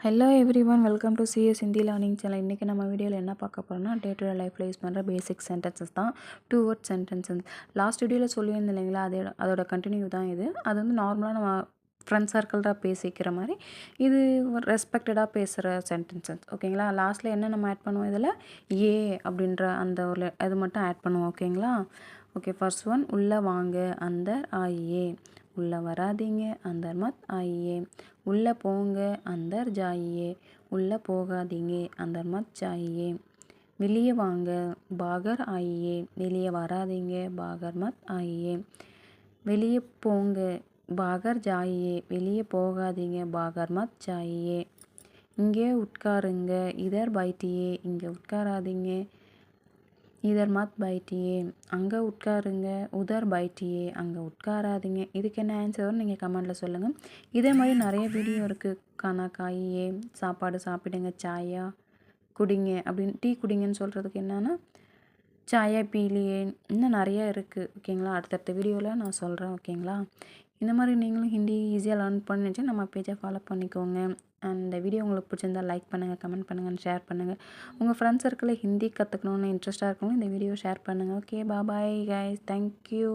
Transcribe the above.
Hello everyone, welcome to CS Hindi learning channel. இன்றைக்கி நம்ம வீடியோவில் என்ன பார்க்க போகிறோம்னா, டே டு டே லைஃப்பில் யூஸ் பண்ணுற பேசிக் சென்டென்சஸ் தான். 2 வேர்ட் சென்டென்சஸ். லாஸ்ட் வீடியோவில் சொல்லியிருந்தேன் இல்லைங்களா, அதோட கண்டினியூ தான் இது. அது வந்து நார்மலாக நம்ம ஃப்ரெண்ட் சர்க்கிள்டாக பேசிக்கிற மாதிரி, இது ரெஸ்பெக்டடாக பேசுகிற சென்டென்சஸ். ஓகேங்களா? லாஸ்ட்டில் என்ன நம்ம ஆட் பண்ணுவோம், இதில் ஏ அப்படின்ற அந்த ஒரு இது மட்டும் ஆட் பண்ணுவோம். ஓகேங்களா? ஓகே, ஃபர்ஸ்ட் ஒன், உள்ளே வாங்க, அந்தர் ஆயியே. உள்ளே வராதீங்க, அந்தர் மத் ஆயியே. உள்ளே போங்க, அந்தர் ஜாயியே. உள்ளே போகாதீங்க, அந்தர் மத் ஜாயியே. வெளியே வாங்க, பாகர் ஆயியே. வெளியே வராதீங்க, பாகர் மத் ஆயியே. வெளியே போங்க, பாகர் ஜாயியே. வெளியே போகாதீங்க, பாகர் மத் ஜாயியே. இங்கே உட்காருங்க, இதர் பைட்டியே. இங்கே உட்காராதீங்க, இதர் மத் பைட்டியே. அங்கே உட்காருங்க, உதர் பைட்டியே. அங்கே உட்காராதீங்க. இதுக்கு என்ன ஆன்சர்னு நீங்கள் கமெண்டில் சொல்லுங்கள். இதே மாதிரி நிறைய வீடியோ இருக்குது. கானா காயே, சாப்பாடு சாப்பிடுங்க, சாயா குடிங்க அப்படின்னு, டீ குடிங்கன்னு சொல்கிறதுக்கு என்னென்னா சாயா பீலியே. இன்னும் நிறையா இருக்குது. ஓகேங்களா? அடுத்தடுத்த வீடியோவில் நான் சொல்கிறேன். ஓகேங்களா? இந்த மாதிரி நீங்களும் ஹிந்தி ஈஸியாக லேர்ன் பண்ணிச்சு நம்ம பேஜை ஃபாலோ பண்ணிக்கோங்க. அண்ட் இந்த வீடியோ உங்களுக்கு பிடிச்சிருந்தா லைக் பண்ணுங்கள், கமெண்ட் பண்ணுங்கள், ஷேர் பண்ணுங்கள். உங்கள் ஃப்ரெண்ட்ஸ் சர்க்கிளில் ஹிந்தி கற்றுக்கணுன்னு இன்ட்ரெஸ்ட்டாக இருக்கணும் இந்த வீடியோ ஷேர் பண்ணுங்கள். Okay, bye guys, thank you.